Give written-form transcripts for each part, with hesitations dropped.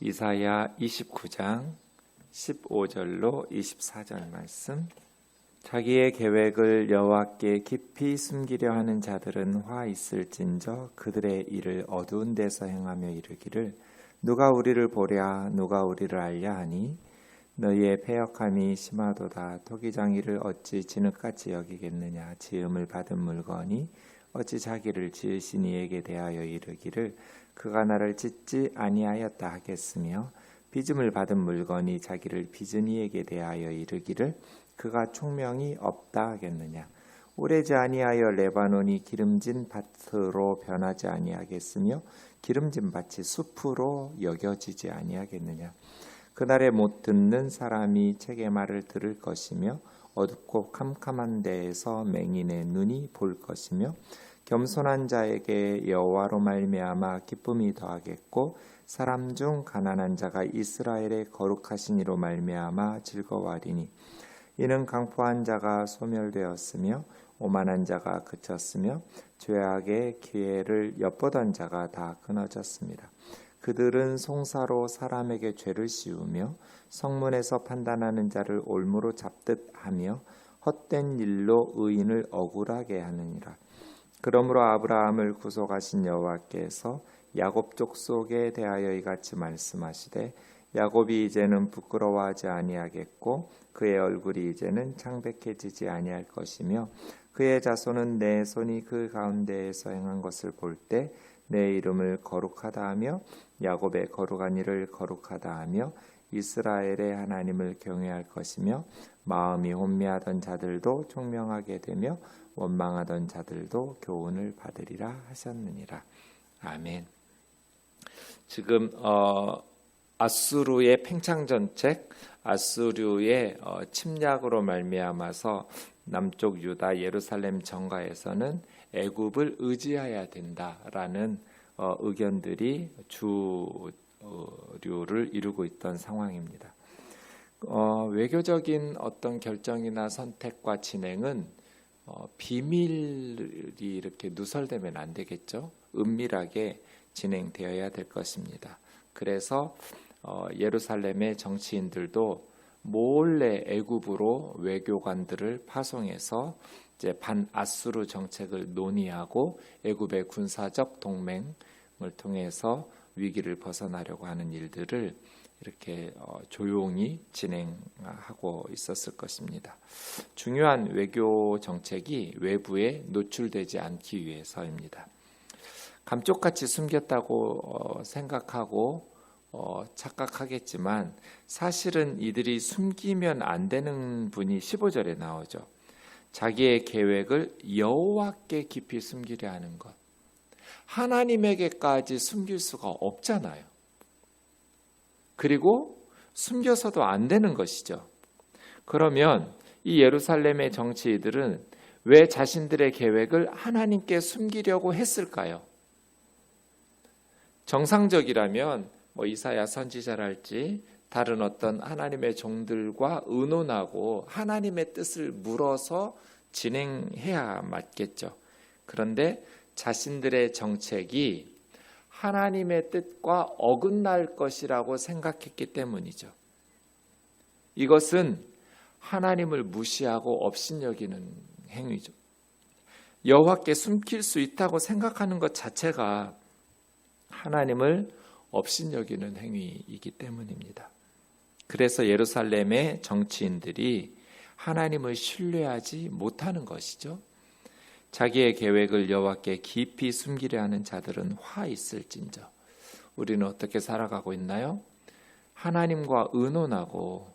이사야 29장 15절로 24절 말씀. 자기의 계획을 여호와께 깊이 숨기려 하는 자들은 화 있을진저 그들의 일을 어두운 데서 행하며 이르기를 누가 우리를 보랴 누가 우리를 알랴 하니 너희의 패역함이 심하도다. 토기장이를 어찌 진흙같이 여기겠느냐. 지음을 받은 물건이 어찌 자기를 지으신 이에게 대하여 이르기를 그가 나를 짓지 아니하였다 하겠으며 빚음을 받은 물건이 자기를 빚은 이에게 대하여 이르기를 그가 총명이 없다 하겠느냐. 오래지 아니하여 레바논이 기름진 밭으로 변하지 아니하겠으며 기름진 밭이 숲으로 여겨지지 아니하겠느냐. 그날에 못 듣는 사람이 책의 말을 들을 것이며 어둡고 캄캄한 데에서 맹인의 눈이 볼 것이며 겸손한 자에게 여호와로 말미암아 기쁨이 더하겠고 사람 중 가난한 자가 이스라엘의 거룩하신 이로 말미암아 즐거워하리니 이는 강포한 자가 소멸되었으며 오만한 자가 그쳤으며 죄악의 기회를 엿보던 자가 다 끊어졌습니다. 그들은 송사로 사람에게 죄를 씌우며 성문에서 판단하는 자를 올무로 잡듯 하며 헛된 일로 의인을 억울하게 하느니라. 그러므로 아브라함을 구속하신 여호와께서 야곱 족속에 대하여 이같이 말씀하시되 야곱이 이제는 부끄러워하지 아니하겠고 그의 얼굴이 이제는 창백해지지 아니할 것이며 그의 자손은 내 손이 그 가운데에서 행한 것을 볼 때 내 이름을 거룩하다 하며 야곱의 거룩한 일을 거룩하다 하며 이스라엘의 하나님을 경외할 것이며 마음이 혼미하던 자들도 총명하게 되며 원망하던 자들도 교훈을 받으리라 하셨느니라. 아멘. 지금 아수르의 팽창전책, 아수르의 침략으로 말미암아서 남쪽 유다 예루살렘 정가에서는 애굽을 의지해야 된다라는 의견들이 주류를 이루고 있던 상황입니다. 외교적인 어떤 결정이나 선택과 진행은 비밀이 이렇게 누설되면 안 되겠죠. 은밀하게 진행되어야 될 것입니다. 그래서 예루살렘의 정치인들도 몰래 애굽으로 외교관들을 파송해서 이제 반아수르 정책을 논의하고 애굽의 군사적 동맹을 통해서 위기를 벗어나려고 하는 일들을 이렇게 조용히 진행하고 있었을 것입니다. 중요한 외교 정책이 외부에 노출되지 않기 위해서입니다. 감쪽같이 숨겼다고 생각하고 착각하겠지만 사실은 이들이 숨기면 안 되는 분이 15절에 나오죠. 자기의 계획을 여호와께 깊이 숨기려 하는 것. 하나님에게까지 숨길 수가 없잖아요. 그리고 숨겨서도 안 되는 것이죠. 그러면 이 예루살렘의 정치인들은 왜 자신들의 계획을 하나님께 숨기려고 했을까요? 정상적이라면 이사야 선지자랄지 다른 어떤 하나님의 종들과 의논하고 하나님의 뜻을 물어서 진행해야 맞겠죠. 그런데 자신들의 정책이 하나님의 뜻과 어긋날 것이라고 생각했기 때문이죠. 이것은 하나님을 무시하고 업신여기는 행위죠. 여호와께 숨길 수 있다고 생각하는 것 자체가 하나님을 업신여기는 행위이기 때문입니다. 그래서 예루살렘의 정치인들이 하나님을 신뢰하지 못하는 것이죠. 자기의 계획을 여호와께 깊이 숨기려 하는 자들은 화 있을진저. 우리는 어떻게 살아가고 있나요? 하나님과 의논하고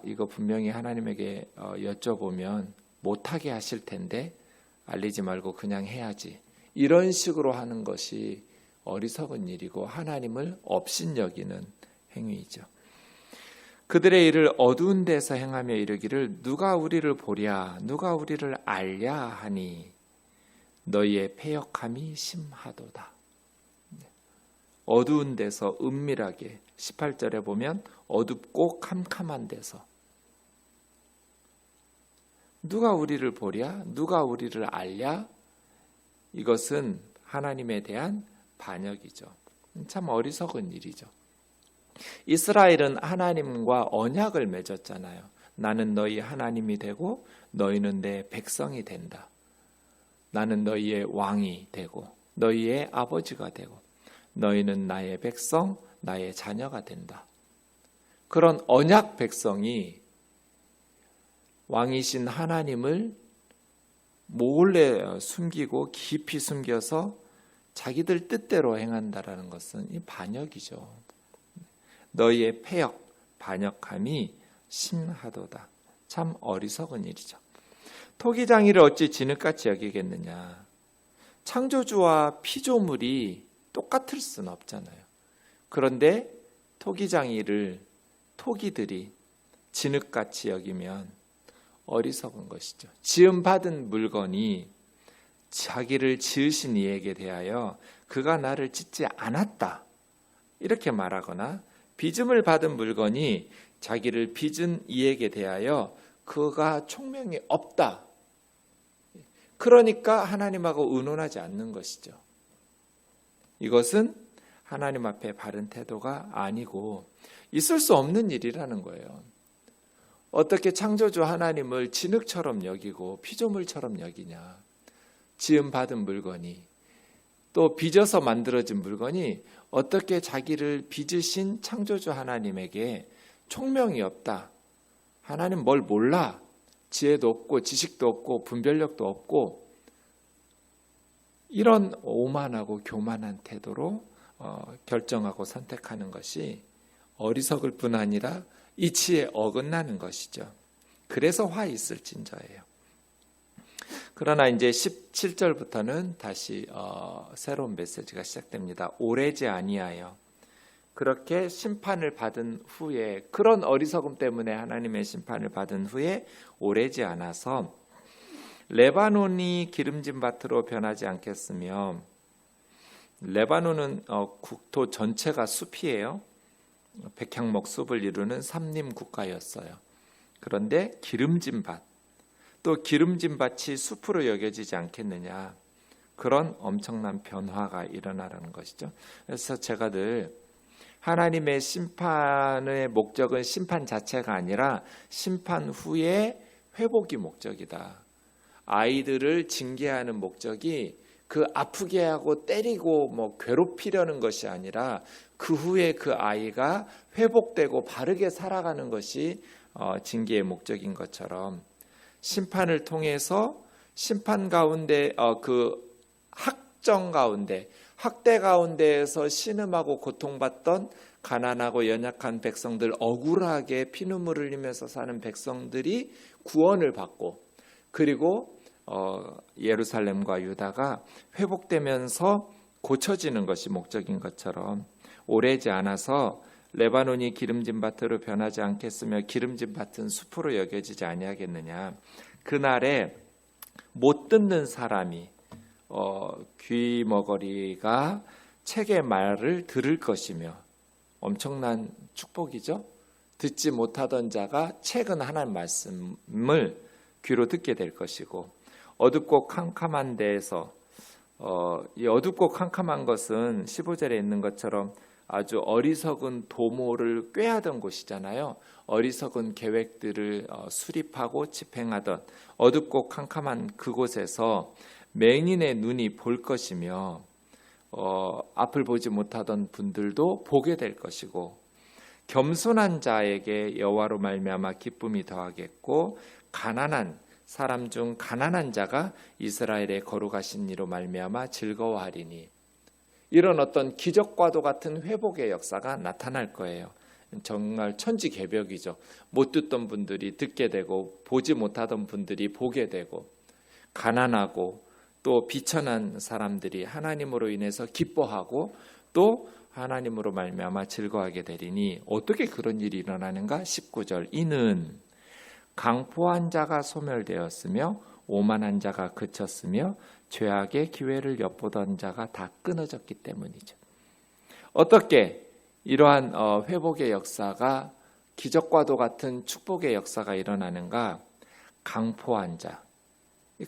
이거 분명히 하나님에게 여쭤보면 못하게 하실 텐데 알리지 말고 그냥 해야지. 이런 식으로 하는 것이 어리석은 일이고 하나님을 업신여기는 행위이죠. 그들의 일을 어두운 데서 행하며 이르기를 누가 우리를 보랴 누가 우리를 알랴 하니 너희의 패역함이 심하도다. 어두운 데서 은밀하게 18절에 보면 어둡고 캄캄한 데서 누가 우리를 보랴 누가 우리를 알랴. 이것은 하나님에 대한 반역이죠. 참 어리석은 일이죠. 이스라엘은 하나님과 언약을 맺었잖아요. 나는 너희 하나님이 되고 너희는 내 백성이 된다. 나는 너희의 왕이 되고 너희의 아버지가 되고 너희는 나의 백성, 나의 자녀가 된다. 그런 언약 백성이 왕이신 하나님을 몰래 숨기고 깊이 숨겨서 자기들 뜻대로 행한다라는 것은 이 반역이죠. 너희의 패역, 반역함이 심하도다. 참 어리석은 일이죠. 토기장이를 어찌 진흙같이 여기겠느냐. 창조주와 피조물이 똑같을 수는 없잖아요. 그런데 토기장이를 토기들이 진흙같이 여기면 어리석은 것이죠. 지음받은 물건이 자기를 지으신 이에게 대하여 그가 나를 짓지 않았다 이렇게 말하거나, 빚음을 받은 물건이 자기를 빚은 이에게 대하여 그가 총명이 없다, 그러니까 하나님하고 의논하지 않는 것이죠. 이것은 하나님 앞에 바른 태도가 아니고 있을 수 없는 일이라는 거예요. 어떻게 창조주 하나님을 진흙처럼 여기고 피조물처럼 여기냐. 지음받은 물건이, 또 빚어서 만들어진 물건이 어떻게 자기를 빚으신 창조주 하나님에게 총명이 없다. 하나님 뭘 몰라. 지혜도 없고 지식도 없고 분별력도 없고, 이런 오만하고 교만한 태도로 결정하고 선택하는 것이 어리석을 뿐 아니라 이치에 어긋나는 것이죠. 그래서 화 있을진저예요. 그러나 이제 17절부터는 다시 새로운 메시지가 시작됩니다. 오래지 아니하여. 그렇게 심판을 받은 후에, 그런 어리석음 때문에 하나님의 심판을 받은 후에 오래지 않아서 레바논이 기름진 밭으로 변하지 않겠으며, 레바논은 국토 전체가 숲이에요. 백향목 숲을 이루는 삼림 국가였어요. 그런데 기름진 밭, 또 기름진 밭이 숲으로 여겨지지 않겠느냐, 그런 엄청난 변화가 일어나라는 것이죠. 그래서 제가 늘 하나님의 심판의 목적은 심판 자체가 아니라 심판 후에 회복이 목적이다. 아이들을 징계하는 목적이 그 아프게 하고 때리고 괴롭히려는 것이 아니라 그 후에 그 아이가 회복되고 바르게 살아가는 것이 징계의 목적인 것처럼, 심판을 통해서 심판 가운데 그 학정 가운데, 학대 가운데에서 신음하고 고통받던 가난하고 연약한 백성들, 억울하게 피눈물을 흘리면서 사는 백성들이 구원을 받고, 그리고 예루살렘과 유다가 회복되면서 고쳐지는 것이 목적인 것처럼, 오래지 않아서 레바논이 기름진 밭으로 변하지 않겠으며 기름진 밭은 숲으로 여겨지지 아니하겠느냐. 그날에 못 듣는 사람이 귀머거리가 책의 말을 들을 것이며, 엄청난 축복이죠. 듣지 못하던 자가 책은 하나님 말씀을 귀로 듣게 될 것이고, 어둡고 캄캄한 데에서, 이 어둡고 캄캄한 것은 15절에 있는 것처럼 아주 어리석은 도모를 꾀하던 곳이잖아요. 어리석은 계획들을 수립하고 집행하던 어둡고 캄캄한 그곳에서 맹인의 눈이 볼 것이며, 앞을 보지 못하던 분들도 보게 될 것이고, 겸손한 자에게 여호와로 말미암아 기쁨이 더하겠고, 가난한 사람 중 가난한 자가 이스라엘의 거룩하신 이로 말미암아 즐거워하리니, 이런 어떤 기적과도 같은 회복의 역사가 나타날 거예요. 정말 천지개벽이죠. 못 듣던 분들이 듣게 되고, 보지 못하던 분들이 보게 되고, 가난하고 또 비천한 사람들이 하나님으로 인해서 기뻐하고 또 하나님으로 말미암아 즐거워하게 되리니, 어떻게 그런 일이 일어나는가? 19절, 이는 강포한 자가 소멸되었으며 오만한 자가 그쳤으며 죄악의 기회를 엿보던 자가 다 끊어졌기 때문이죠. 어떻게 이러한 회복의 역사가, 기적과도 같은 축복의 역사가 일어나는가? 강포한 자,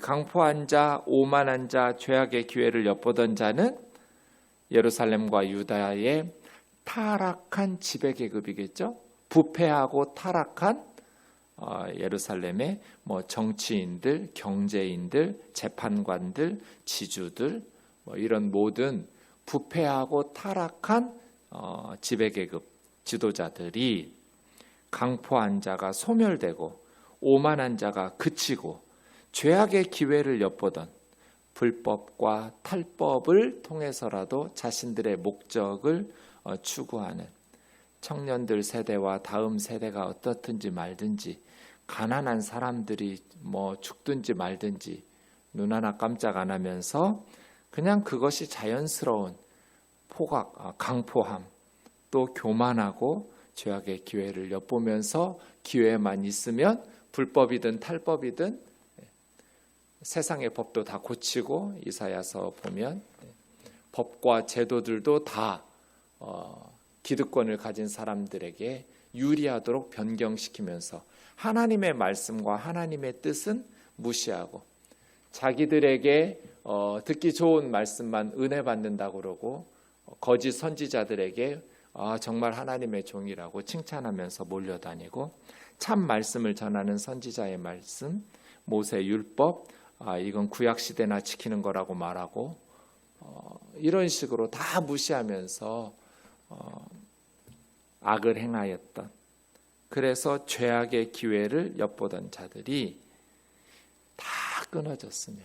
강포한 자, 오만한 자, 죄악의 기회를 엿보던 자는 예루살렘과 유다의 타락한 지배계급이겠죠. 부패하고 타락한 예루살렘의 정치인들, 경제인들, 재판관들, 지주들 이런 모든 부패하고 타락한 지배계급 지도자들이 강포한 자가 소멸되고 오만한 자가 그치고 죄악의 기회를 엿보던 불법과 탈법을 통해서라도 자신들의 목적을 추구하는 청년들 세대와 다음 세대가 어떻든지 말든지 가난한 사람들이 죽든지 말든지 눈 하나 깜짝 안 하면서 그냥 그것이 자연스러운 강포함 또 교만하고 죄악의 기회를 엿보면서 기회만 있으면 불법이든 탈법이든 세상의 법도 다 고치고 이사야서 보면 법과 제도들도 다 기득권을 가진 사람들에게 유리하도록 변경시키면서 하나님의 말씀과 하나님의 뜻은 무시하고 자기들에게 듣기 좋은 말씀만 은혜 받는다고 그러고 거짓 선지자들에게 정말 하나님의 종이라고 칭찬하면서 몰려다니고 참 말씀을 전하는 선지자의 말씀, 모세 율법, 이건 구약시대나 지키는 거라고 말하고 이런 식으로 다 무시하면서 악을 행하였던, 그래서 죄악의 기회를 엿보던 자들이 다 끊어졌으며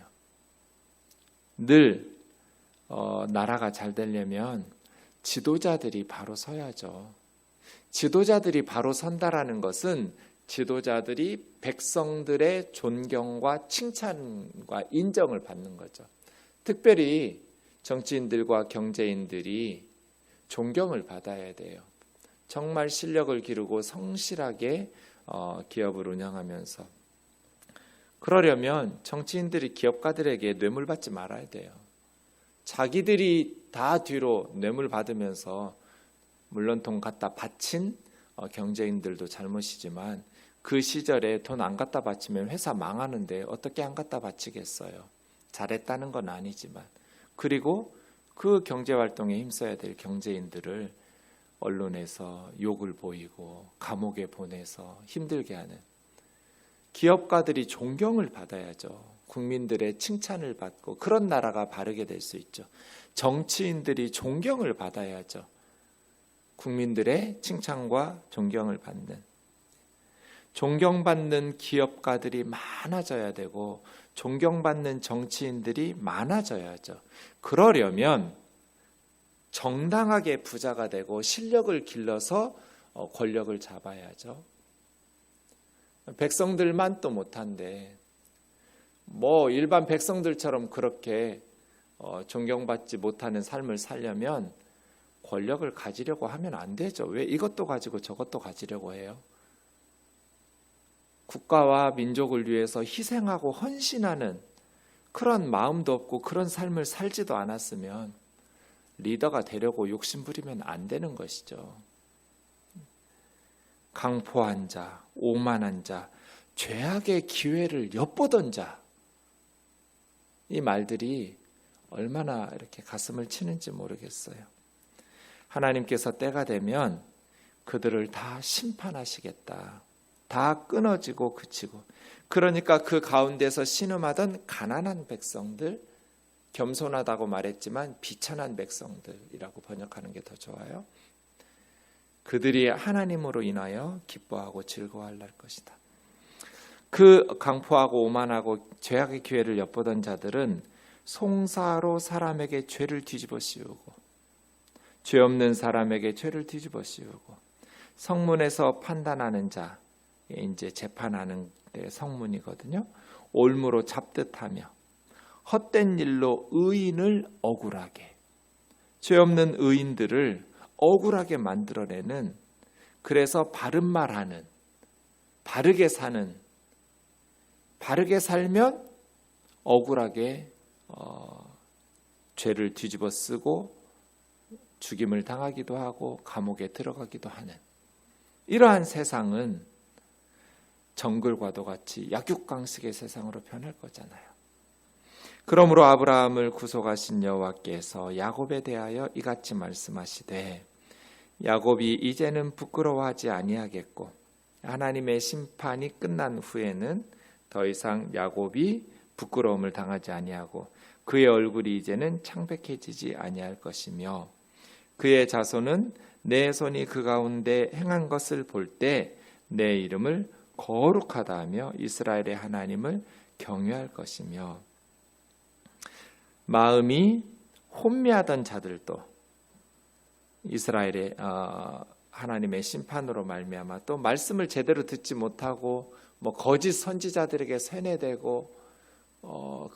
늘 나라가 잘 되려면 지도자들이 바로 서야죠. 지도자들이 바로 선다라는 것은 지도자들이 백성들의 존경과 칭찬과 인정을 받는 거죠. 특별히 정치인들과 경제인들이 존경을 받아야 돼요. 정말 실력을 기르고 성실하게 기업을 운영하면서. 그러려면 정치인들이 기업가들에게 뇌물 받지 말아야 돼요. 자기들이 다 뒤로 뇌물 받으면서 물론 돈 갖다 바친 경제인들도 잘못이지만 그 시절에 돈 안 갖다 바치면 회사 망하는데 어떻게 안 갖다 바치겠어요. 잘했다는 건 아니지만. 그리고 그 경제활동에 힘써야 될 경제인들을 언론에서 욕을 보이고 감옥에 보내서 힘들게 하는 기업가들이 존경을 받아야죠. 국민들의 칭찬을 받고 그런 나라가 바르게 될 수 있죠. 정치인들이 존경을 받아야죠. 국민들의 칭찬과 존경을 받는, 존경받는 기업가들이 많아져야 되고 존경받는 정치인들이 많아져야죠. 그러려면 정당하게 부자가 되고 실력을 길러서 권력을 잡아야죠. 백성들만 또 못한데 일반 백성들처럼 그렇게 존경받지 못하는 삶을 살려면 권력을 가지려고 하면 안 되죠. 왜 이것도 가지고 저것도 가지려고 해요? 국가와 민족을 위해서 희생하고 헌신하는 그런 마음도 없고 그런 삶을 살지도 않았으면 리더가 되려고 욕심부리면 안 되는 것이죠. 강포한 자, 오만한 자, 죄악의 기회를 엿보던 자, 이 말들이 얼마나 이렇게 가슴을 치는지 모르겠어요. 하나님께서 때가 되면 그들을 다 심판하시겠다. 다 끊어지고 그치고. 그러니까 그 가운데서 신음하던 가난한 백성들, 겸손하다고 말했지만 비천한 백성들이라고 번역하는 게 더 좋아요. 그들이 하나님으로 인하여 기뻐하고 즐거워할 것이다. 그 강포하고 오만하고 죄악의 기회를 엿보던 자들은 송사로 사람에게 죄를 뒤집어 씌우고 죄 없는 사람에게 죄를 뒤집어 씌우고 성문에서 판단하는 자, 이제 재판하는 데 성문이거든요. 올무로 잡듯하며 헛된 일로 의인을 억울하게, 죄 없는 의인들을 억울하게 만들어내는, 그래서 바른 말하는, 바르게 사는, 바르게 살면 억울하게 죄를 뒤집어 쓰고 죽임을 당하기도 하고 감옥에 들어가기도 하는 이러한 세상은 정글과도 같이 약육강식의 세상으로 변할 거잖아요. 그러므로 아브라함을 구속하신 여호와께서 야곱에 대하여 이같이 말씀하시되 야곱이 이제는 부끄러워하지 아니하겠고 하나님의 심판이 끝난 후에는 더 이상 야곱이 부끄러움을 당하지 아니하고 그의 얼굴이 이제는 창백해지지 아니할 것이며 그의 자손은 내 손이 그 가운데 행한 것을 볼 때 내 이름을 거룩하다 하며 이스라엘의 하나님을 경외할 것이며 마음이 혼미하던 자들도 이스라엘의 하나님의 심판으로 말미암아 또 말씀을 제대로 듣지 못하고 거짓 선지자들에게 세뇌되고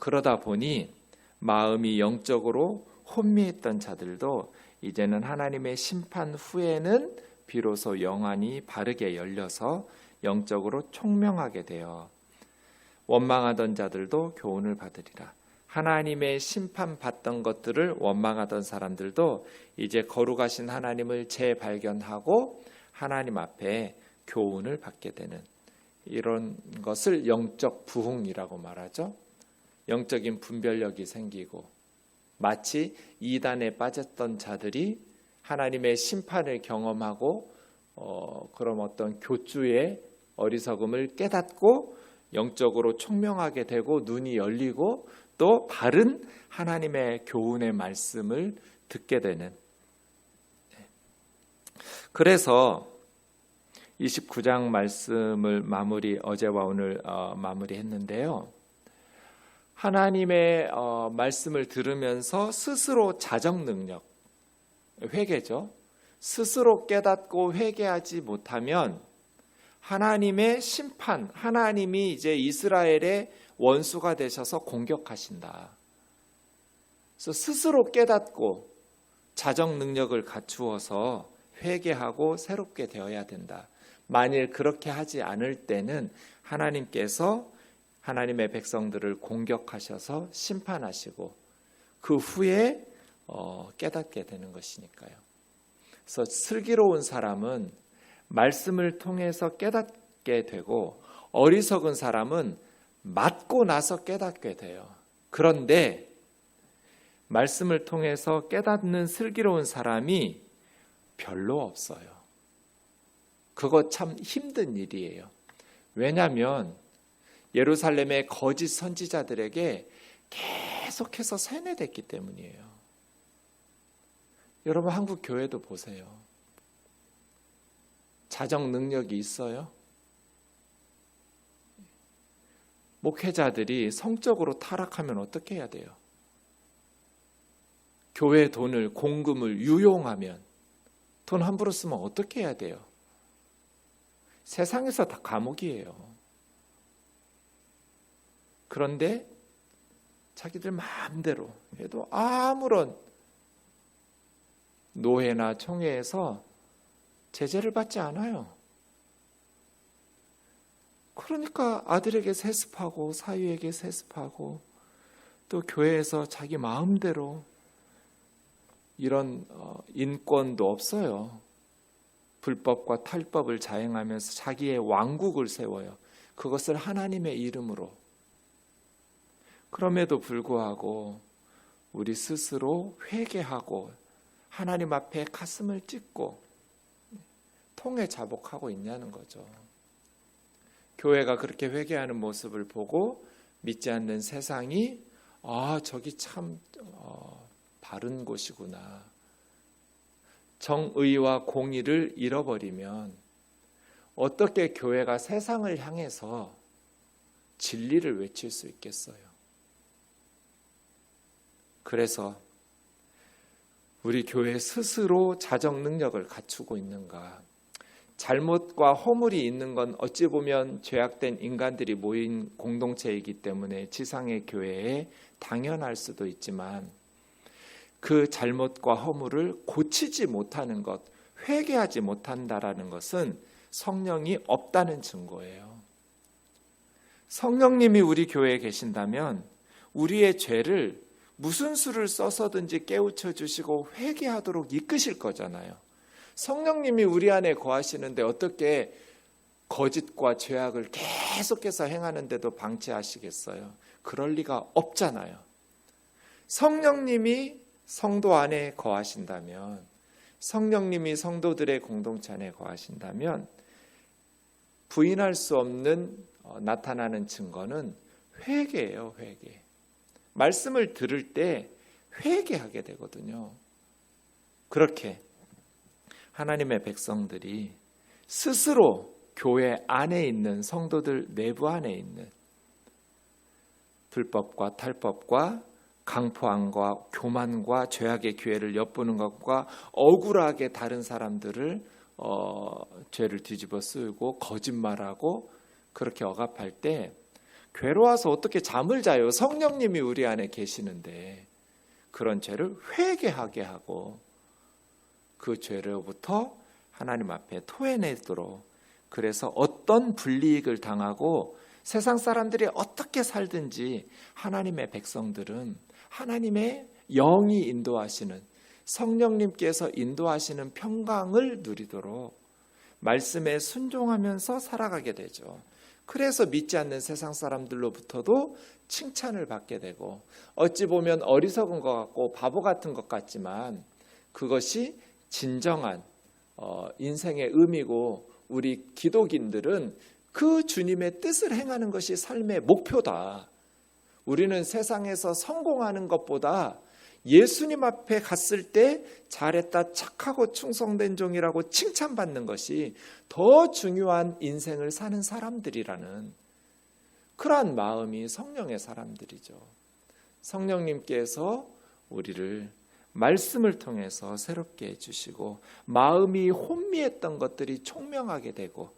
그러다 보니 마음이 영적으로 혼미했던 자들도 이제는 하나님의 심판 후에는 비로소 영안이 바르게 열려서 영적으로 총명하게 되어 원망하던 자들도 교훈을 받으리라. 하나님의 심판받던 것들을 원망하던 사람들도 이제 거룩하신 하나님을 재발견하고 하나님 앞에 교훈을 받게 되는 이런 것을 영적 부흥이라고 말하죠. 영적인 분별력이 생기고 마치 이단에 빠졌던 자들이 하나님의 심판을 경험하고 그런 어떤 교주의 어리석음을 깨닫고 영적으로 총명하게 되고 눈이 열리고 또 바른 하나님의 교훈의 말씀을 듣게 되는. 그래서 29장 말씀을 어제와 오늘 마무리했는데요. 하나님의 말씀을 들으면서 스스로 자정 능력, 회개죠. 스스로 깨닫고 회개하지 못하면 하나님의 심판, 하나님이 이제 이스라엘의 원수가 되셔서 공격하신다. 그래서 스스로 깨닫고 자정 능력을 갖추어서 회개하고 새롭게 되어야 된다. 만일 그렇게 하지 않을 때는 하나님께서 하나님의 백성들을 공격하셔서 심판하시고 그 후에 깨닫게 되는 것이니까요. 그래서 슬기로운 사람은 말씀을 통해서 깨닫게 되고 어리석은 사람은 맞고 나서 깨닫게 돼요. 그런데 말씀을 통해서 깨닫는 슬기로운 사람이 별로 없어요. 그거 참 힘든 일이에요. 왜냐하면 예루살렘의 거짓 선지자들에게 계속해서 세뇌됐기 때문이에요. 여러분 한국 교회도 보세요. 자정 능력이 있어요? 목회자들이 성적으로 타락하면 어떻게 해야 돼요? 교회 돈을 공금을 유용하면 돈 함부로 쓰면 어떻게 해야 돼요? 세상에서 다 감옥이에요. 그런데 자기들 마음대로 해도 아무런 노회나 총회에서 제재를 받지 않아요. 그러니까 아들에게 세습하고 사위에게 세습하고 또 교회에서 자기 마음대로 이런 인권도 없어요. 불법과 탈법을 자행하면서 자기의 왕국을 세워요. 그것을 하나님의 이름으로. 그럼에도 불구하고 우리 스스로 회개하고 하나님 앞에 가슴을 찢고 통에 자복하고 있냐는 거죠. 교회가 그렇게 회개하는 모습을 보고 믿지 않는 세상이 저기 참 바른 곳이구나. 정의와 공의를 잃어버리면 어떻게 교회가 세상을 향해서 진리를 외칠 수 있겠어요? 그래서 우리 교회 스스로 자정 능력을 갖추고 있는가? 잘못과 허물이 있는 건 어찌 보면 죄악된 인간들이 모인 공동체이기 때문에 지상의 교회에 당연할 수도 있지만 그 잘못과 허물을 고치지 못하는 것, 회개하지 못한다라는 것은 성령이 없다는 증거예요. 성령님이 우리 교회에 계신다면 우리의 죄를 무슨 수를 써서든지 깨우쳐 주시고 회개하도록 이끄실 거잖아요. 성령님이 우리 안에 거하시는데 어떻게 거짓과 죄악을 계속해서 행하는데도 방치하시겠어요? 그럴 리가 없잖아요. 성령님이 성도 안에 거하신다면 성령님이 성도들의 공동체 안에 거하신다면 부인할 수 없는 나타나는 증거는 회개예요. 회개. 말씀을 들을 때 회개하게 되거든요. 그렇게 하나님의 백성들이 스스로 교회 안에 있는 성도들 내부 안에 있는 불법과 탈법과 강포함과 교만과 죄악의 기회를 엿보는 것과 억울하게 다른 사람들을 죄를 뒤집어 쓰고 거짓말하고 그렇게 억압할 때 괴로워서 어떻게 잠을 자요? 성령님이 우리 안에 계시는데 그런 죄를 회개하게 하고 그 죄로부터 하나님 앞에 토해내도록, 그래서 어떤 불이익을 당하고 세상 사람들이 어떻게 살든지 하나님의 백성들은 하나님의 영이 인도하시는, 성령님께서 인도하시는 평강을 누리도록 말씀에 순종하면서 살아가게 되죠. 그래서 믿지 않는 세상 사람들로부터도 칭찬을 받게 되고, 어찌 보면 어리석은 것 같고 바보 같은 것 같지만 그것이 진정한 인생의 의미고, 우리 기독인들은 그 주님의 뜻을 행하는 것이 삶의 목표다. 우리는 세상에서 성공하는 것보다 예수님 앞에 갔을 때 잘했다, 착하고 충성된 종이라고 칭찬받는 것이 더 중요한 인생을 사는 사람들이라는 그러한 마음이 성령의 사람들이죠. 성령님께서 우리를 말씀을 통해서 새롭게 해주시고 마음이 혼미했던 것들이 총명하게 되고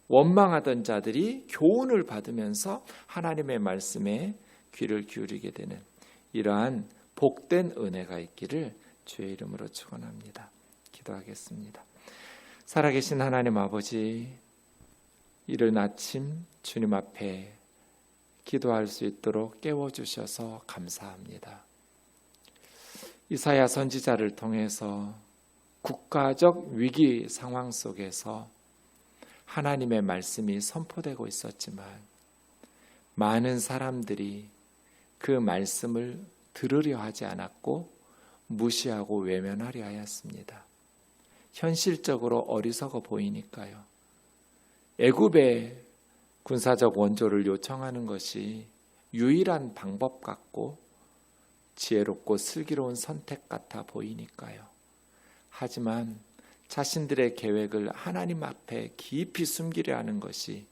원망하던 자들이 교훈을 받으면서 하나님의 말씀에 귀를 기울이게 되는 이러한 복된 은혜가 있기를 주의 이름으로 축원합니다. 기도하겠습니다. 살아계신 하나님 아버지, 이른 아침 주님 앞에 기도할 수 있도록 깨워주셔서 감사합니다. 이사야 선지자를 통해서 국가적 위기 상황 속에서 하나님의 말씀이 선포되고 있었지만 많은 사람들이 그 말씀을 들으려 하지 않았고 무시하고 외면하려 하였습니다. 현실적으로 어리석어 보이니까요. 애굽의 군사적 원조를 요청하는 것이 유일한 방법 같고 지혜롭고 슬기로운 선택 같아 보이니까요. 하지만 자신들의 계획을 하나님 앞에 깊이 숨기려 하는 것이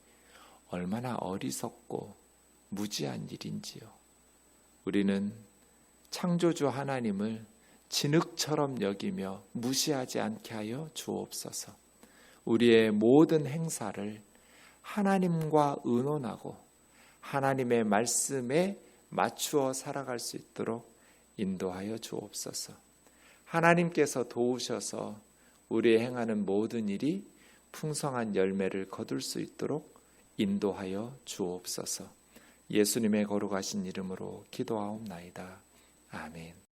얼마나 어리석고 무지한 일인지요. 우리는 창조주 하나님을 진흙처럼 여기며 무시하지 않게 하여 주옵소서. 우리의 모든 행사를 하나님과 의논하고 하나님의 말씀에 맞추어 살아갈 수 있도록 인도하여 주옵소서. 하나님께서 도우셔서 우리의 행하는 모든 일이 풍성한 열매를 거둘 수 있도록 인도하여 주옵소서. 예수님의 거룩하신 이름으로 기도하옵나이다. 아멘.